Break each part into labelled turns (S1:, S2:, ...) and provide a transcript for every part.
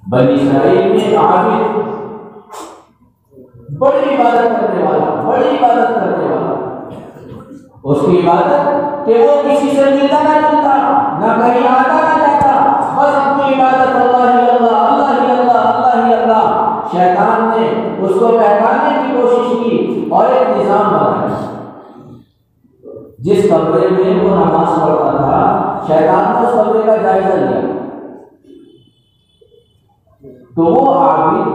S1: बनी इस्राइल में आबिद, बड़ी इबादत करने वाला, बड़ी इबादत करने वाला, उसकी इबादत कि वो किसी से मिलता ना जुलता, ना कहीं आता ना जाता, बस अपनी इबादत अल्लाह ही अल्लाह, अल्लाह ही अल्लाह, अल्लाह ही अल्लाह। शैतान ने उसको बहकाने की कोशिश की और एक निजाम बनाया। जिस कमरे में वो नमाज पढ़ता था, शैतान ने उस कमरे का जायजा लिया, तो वो आबिद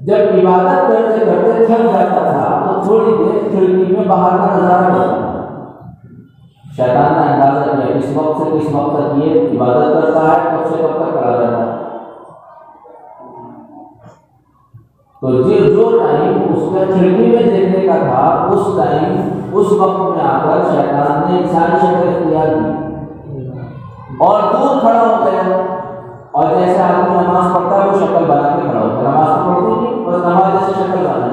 S1: जब इबादत करते करते थक जाता था तो थोड़ी देर खिड़की में बाहर का नजारा देखता था। शैतान ने अंदाजा किया किस वक्त से किस वक्त तक ये इबादत करता है, कब से कब तक करा जाता है। तो जो टाइम उसका खिड़की में देखने का था, उस टाइम उस वक्त में आकर शैतान ने इंसानी शक्ल इख्तियार की और दूर खड़ा हो गया। और जैसे आदमी नमाज पढ़ता है वो शक्ल बना के खड़ा होता है, नमाज तो पढ़ती नहीं, बस नमाज जैसे शक्ल बनानी।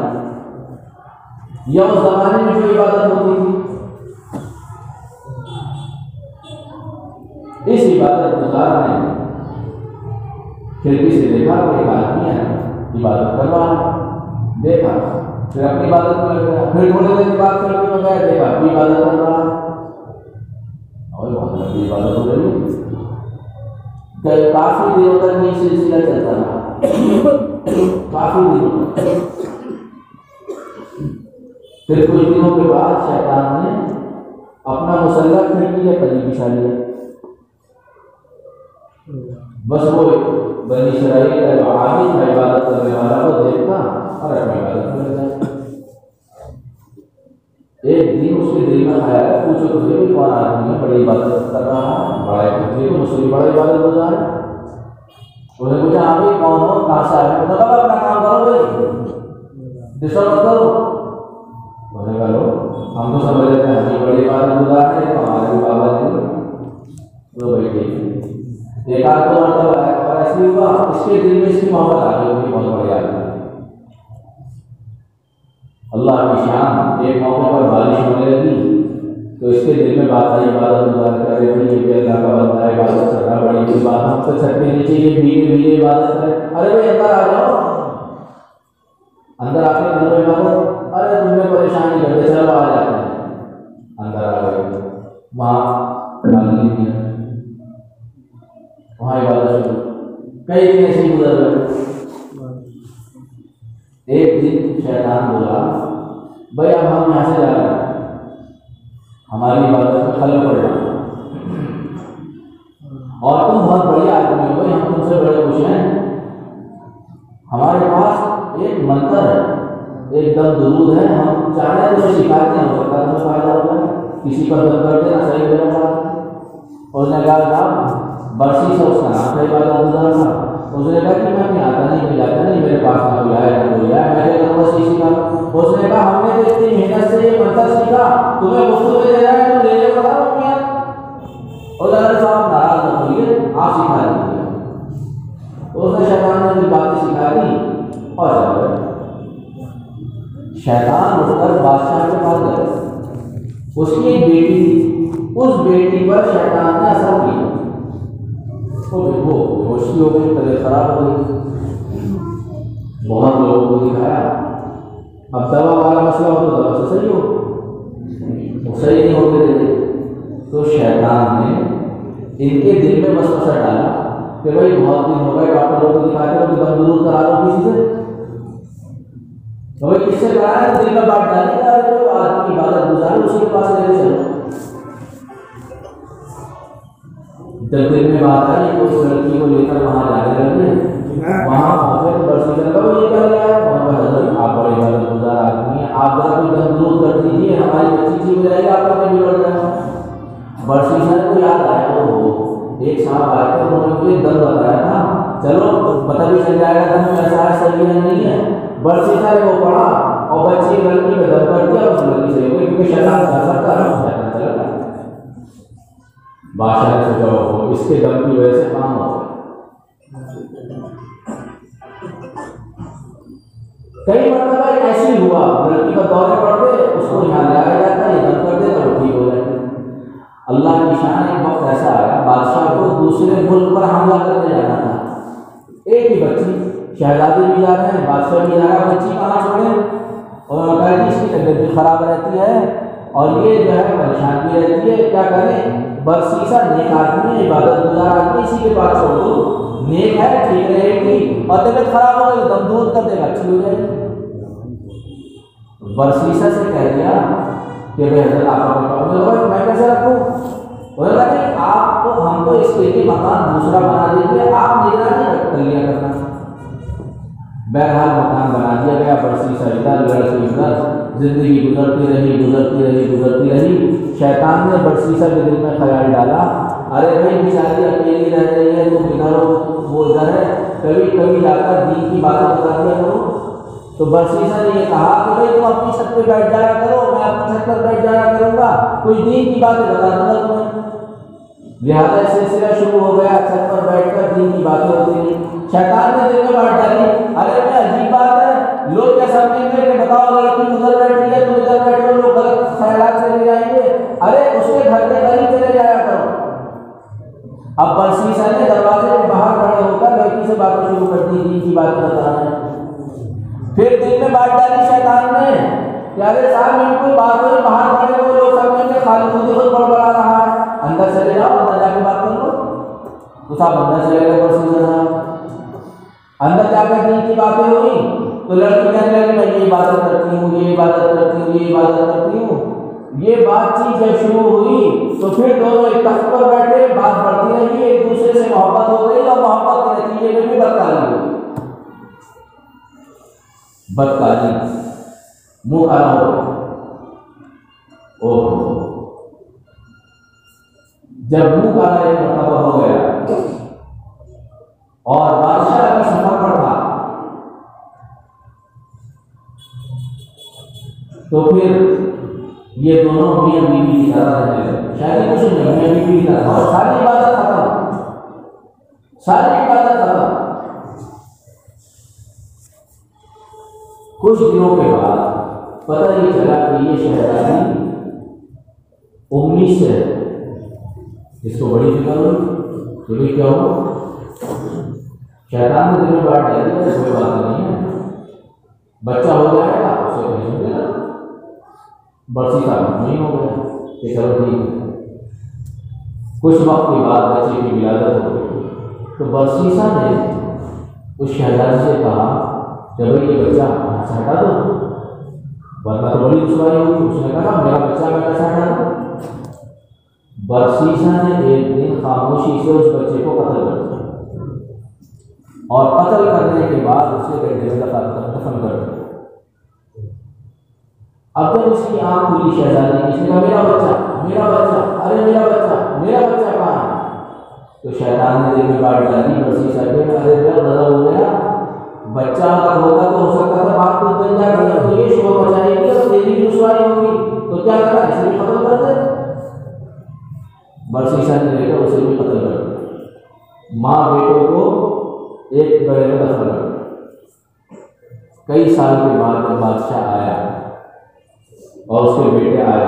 S1: या उस जमाने में जो इबादत होती थी, इस इबादत गुजार ने खिड़की से देखा कि एक आदमी है इबादत कर रहा है, देखा, फिर अपनी इबादत में लग गया, फिर थोड़ी देर के बाद खिड़की में गया, देखा अपनी इबादत कर रहा है और बहुत लंबी इबादत हो रही है। काफी दिनों तक ये सिलसिला चलता रहा, काफी दिनों तक। फिर कुछ दिनों के बाद शैतान ने अपना मुसल्ला खिड़की के करीब बिछा लिया। बस वो बनी इस्राइल का आबिद था, इबादत करने वाला, वो देखता और अपनी इबादत कर लेता। एक दिन उसके दिल में आया, पूछो तुझे भी कौन आदमी है बड़ी इबादत कर रहा है, बड़ा तुझे तो मुझसे बड़ा इबादत हो जाए। उसने पूछा हाँ भाई कौन हो, कहाँ से आए? तो बाबा अपना काम करो भाई, डिस्टर्ब मत करो। उन्होंने कहा लो हम तो समझ लेते हैं हमें बड़ी इबादत गुजार है, तो हमारे भी बाबा जी तो भाई ठीक है। एक आध दो मरतबा और ऐसे हुआ, इसके दिल में इसकी मोहब्बत आ गई, बहुत बड़ी आदमी अल्लाह की शान। एक मौके पर बारिश होने लगी तो इसके दिल में बात आई, इबादत गुजार करे भाई, ये अल्लाह का बंदा है, इबादत करना बड़ी कोई बात, हम तो छत के नीचे ये भीगे भीगे इबादत करें। अरे भाई अंदर आ जाओ, अंदर आके घर में इबादत, अरे तुम्हें परेशानी करते, चलो आ जाते हैं। अंदर आ गए, वहाँ डालनी दिया, वहाँ इबादत शुरू। कई दिन ऐसे गुजर गए। एक दिन शैतान बोला भाई अब हम यहाँ से जा रहे हैं, हमारी इबादत में खलल पड़ रहा है और तुम बहुत बड़ी आदमी हो, हम तुमसे बड़े खुश हैं। हमारे पास एक मंत्र है, एकदम दुरूद है, हम चाहे तो शिकायत नहीं हो सकता, तुम्हें फायदा होता है, किसी पर दम कर देना सही मेरा बात। उसने कहा बरसी से उसका नाम था इबादत गुजार था। उसने कहा कि मैं अपनी आता नहीं, कोई जाता नहीं, मेरे पास ना कोई आया ना कोई आया, मैं क्या करूँगा सीखा। उसने कहा हमने तो इतनी मेहनत से ये मंत्र सीखा, तुम्हें मुफ्त में दे रहा है, तुम ले लो, बताओ क्या। और साहब नाराज मत होइए, आप सिखा दीजिए। उसने शैतान ने भी बातें सिखा दी और चल गए। शैतान उठकर बादशाह के पास गए, उसकी एक बेटी थी, उस बेटी पर शैतान ने असर किया, वो बेहोशी हो गई, तबीयत खराब हो गई। बहुत लोगों को दिखाया, अब दवा वाला मसला हो तो दवा से सही हो, वो सही नहीं हो गए। तो शैतान ने इनके दिल में वसवसा डाला कि भाई बहुत दिन हो गए डॉक्टरों को दिखाते हो, दम दुरूद करा लो किसी से। तो भाई किससे कराया, तो दिल में बात डाली, तो आदमी इबादत गुजारे उसी के पास लेके चलो। जब दिल में बात आई तो उस लड़की को लेकर वहाँ जाने लगे, वहाँ पहुँचे तो बरसी लगा ये कर लिया है, आप बड़े इबादत गुजार आदमी हैं, आप जरा कोई दम दुरूद कर दीजिए, हमारी बच्ची ठीक हो जाएगी, आपका भी बिगड़ जाएगा। बरसी को याद आया, वो एक साहब आए थे, उन्होंने मुझे दम बताया था, चलो पता भी चल जाएगा दम कैसा है, सही है नहीं है। बरसी वो पढ़ा और बच्ची लड़की पे दम कर दिया, उस लड़की से हो गई, क्योंकि शैतान कर सकता है, शैतान चला गया। बादशाह ने सोचा हो इसके दम की वजह से काम हो। कई मरतबा ऐसे हुआ, लड़की का दौरे पड़ते उसको यहाँ लाया जाता है, दम कर देता वो ठीक हो जाता है। अल्लाह की शान, एक वक्त ऐसा आया बादशाह को दूसरे मुल्क पर हमला करने जाना था। एक ही बच्ची, शहजादी भी जा रहे हैं, बादशाह भी जा रहा है, बच्ची कहाँ छोड़े? और कहा कि इसकी तबीयत भी खराब रहती है और ये जो है परेशान भी रहती है, क्या करें? बरसीसा नेक आदमी है, इबादत गुजार आदमी, इसी के पास छोड़ दो, नेक है, ठीक रहेगी, और तबीयत खराब हो गई दम दूध कर देगा, अच्छी हो जाएगी। बरसीसा से कह दिया कि भाई हजरत आप मैं कैसे रखूँ? बोला कि आप तो हम तो इसके लिए मकान दूसरा बना देंगे, आप निगरानी कर लिया करना। बहरहाल मकान बना दिया गया, बरसीसा इधर लड़की उधर, जिंदगी गुजरती रही गुजरती रही गुजरती रही। शैतान ने बरसीसा के दिल में ख्याल डाला, अरे भाई बेचारी अकेली रह रही है, तुम इधर हो वो इधर है, कभी कभी जाकर दीन की बातें बता दिया करो। तो बरसीसा ने ये कहा कि भाई तुम अपनी छत पे बैठ जाया करो, मैं अपनी छत पर बैठ जाया करूँगा, कुछ दीन की बातें बता दूंगा तुम्हें। लिहाजा सिलसिला शुरू हो गया, छत पर बैठकर दीन की बातें होती रही। शैतान ने दिल में बात डाली, अरे क्या अजीब बात है, लोग क्या समझेंगे कि बताओ लड़की उधर बैठी है तुम इधर बैठे हो, लोग गलत ख्यालात चले जाएंगे, अरे उसके घर के करीब चले जाया करो। अब बरसीसा ने दरवाजे के बाहर खड़े होकर लड़की से बातें शुरू कर दी, दीन की बातें बताना। फिर दिल में बात डाली शैतान ने, अरे साहब में कोई बात हुई, बाहर खड़े हुए लोग समझेंगे खाली खुद बड़बड़ा रहा है, अंदर चले जाओ, अंदर जाके बात कर लो। तो साहब अंदर चले गए बरसीसा साहब, अंदर जाकर दीन की बातें हुई तो लड़की कहने लगी मैं ये इबादत करती हूँ, ये इबादत करती हूँ, ये इबादत करती हूँ। ये बातचीत जब शुरू हुई तो फिर दोनों एक तख्त पर बैठे, बात बढ़ती रही, एक दूसरे से मोहब्बत हो गई और मोहब्बत के नतीजे में भी बदकारी हुई। बदकारी मुँह काला हो गया। ओह, जब मुँह काला एक मरतबा हो गया और बादशाह का सफर पर था, तो फिर ये दोनों मियां बीवी की तरह रहने लगे। शायद कुछ नहीं, मियां बीवी की तरह, और सारी इबादत खत्म, सारी इबादत खत्म। कुछ दिनों के बाद पता नहीं चला कि ये शहजादी 19 से इसको बड़ी फिक्र हुई कि भाई क्या हो, शैतान ने दिल में बात डाली, कोई बात नहीं है, बच्चा हो जाएगा उसे कहीं नहीं देना। बरसीसा नहीं हो गया कि चलो ठीक है। कुछ वक्त के बाद बच्चे की विलादत हो गई, तो बरसीसा ने उस शहजादी से कहा कि भाई ये बच्चा यहाँ से हटा दो, वरना तो बड़ी दुश्वारी होगी। उसने कहा मेरा बच्चा मैं कैसे हटा दूँ? बरसीसा ने एक दिन खामोशी से उस बच्चे को कत्ल कर दिया और कत्ल करने के बाद उसे गड्ढे में दफन कर दिया। अब जब उसकी आंख खुली शहजादी की, इसने कहा मेरा बच्चा, मेरा बच्चा, अरे मेरा बच्चा, मेरा बच्चा कहाँ है? तो शैतान ने दिल में बात डाली बरसीसा के, अरे गजब हो गया, बच्चा अगर होता तो हो सकता था बात कुछ बन जाती, तो ये शोर मचाएगी और तेरी भी दुश्वारी होगी, तो क्या करा, इसे भी खत्म कर दे। बरसीसा ने लेकर उसे भी खत्म कर दिया। माँ बेटों को एक गड्ढे में दफन कर दिया। कई साल के बाद जब बादशाह आया और उसके बेटे आए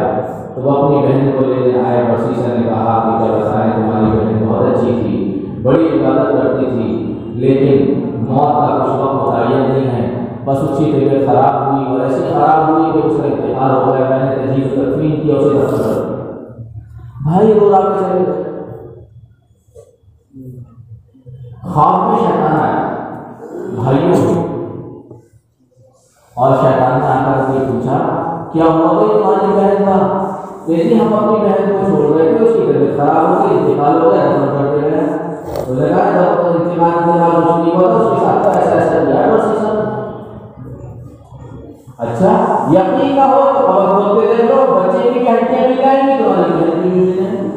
S1: तो वह अपनी बहन को लेने आए। बरसीसा ने कहा कि क्या बताएं, तुम्हारी बहन बहुत अच्छी थी, बड़ी इबादत करती थी, लेकिन मौत का कुछ वक्त मुतय्यन नहीं है, बस उसकी तबीयत खराब हुई और ऐसी खराब हुई कि उसका इंतकाल हो गया। मैंने तहजीब तकफीन की और उसे दफन कर दिया। भाई रो रहा के चले गए। ख्वाब में शैतान आया भाइयों, और शैतान ने आकर ये पूछा क्या हुआ भाई तुम्हारी बहन का? यदि हम अपनी बहन को छोड़ गए थे, उसकी तबीयत खराब हो गई, इंतकाल हो गया, दफन कर दिया गया। तो लगा जब इंतकाल मुश्किल हुआ था उसके साथ ऐसा ऐसा किया है बरसीसा। अच्छा यकीन ना हो तो खबर बोलते देख लो, बच्चे की हड्डियां मिल जाएंगी, तुम्हारी बहन की मिल जाएंगी।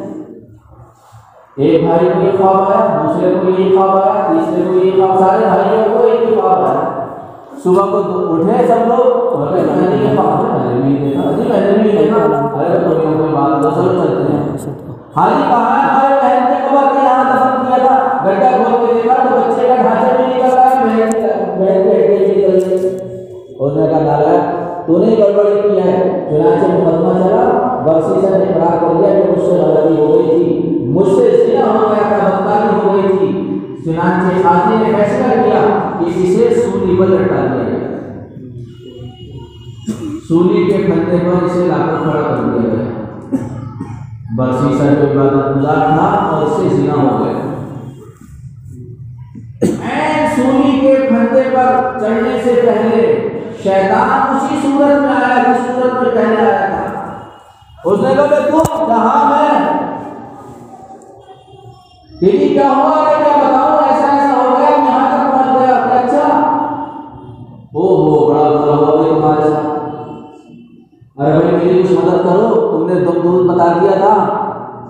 S1: एक भाई को ये ख्वाब आया, दूसरे को ये ख्वाब आया, तीसरे को ये ख्वाब, सारे भाइयों को एक ही ख्वाब आया। सुबह को उठे सब लोग, मैंने ये ख्वाब है, मैंने भी देखा, मैंने भी देखा, अरे कोई बात तो चलो चलते हैं। हाली कहा है हमारे बहन ने कबर के यहाँ दफन किया था, गड्ढा खोल के देखा तो बच्चे का ढांचा भी निकल रहा है, बहन के हड्डियां भी निकल रही। उसने कहा नालायक तूने गड़बड़ी की है। चुनांचे मुकदमा चला, बरसीसा ने इकरार कर दिया कि मुझसे गलती चुनांचे काजी ने फैसला किया कि इसे सूली पर लटका दिया गया। सूली के फंदे पर इसे लाकर खड़ा कर दिया गया। बरसीसा जो इबादत गुजार था और इससे जिना हो गया। सूली के फंदे पर चढ़ने से पहले शैतान उसी सूरत में आया जिस सूरत में पहले आया था। उसने कहा तुम कहाँ है? तेरी क्या हुआ है? क्या बताऊं? ऐसा ऐसा हो गया, यहाँ तक पहुंच गया। अच्छा, ओहो बड़ा बुरा हुआ तुम्हारे साथ। अरे भाई मेरी कुछ मदद करो, तुमने दूध बता दिया था,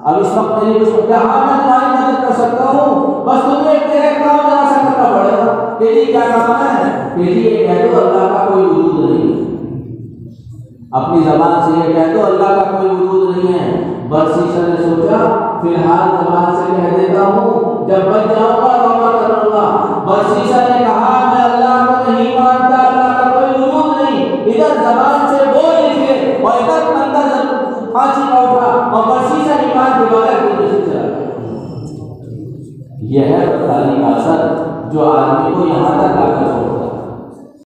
S1: अब इस वक्त मेरी कुछ क्या? हाँ मैं तुम्हारी मदद कर सकता हूँ, बस तुम्हें मेरे काम जरा सा करना पड़ेगा। तेरी क्या काम है? तेरी ये कह दो अल्लाह का कोई वजूद नहीं। अपनी जबान से ये कह दो अल्लाह का कोई वजूद नहीं है। बरसीसा ने सोचा फिलहाल जबान से कह देता हूँ, जब बच जाऊंगा तौबा कर लूंगा। बरसीसा ने कहा मैं अल्लाह को नहीं मानता, अल्लाह का कोई वजूद नहीं। इधर जबान से बोल निकले और इधर अंदर फांसी का उठा और बरसीसा ईमान के बगैर दुनिया से चला गया। यह है बदकारी का असर जो आदमी को यहाँ तक लाकर छोड़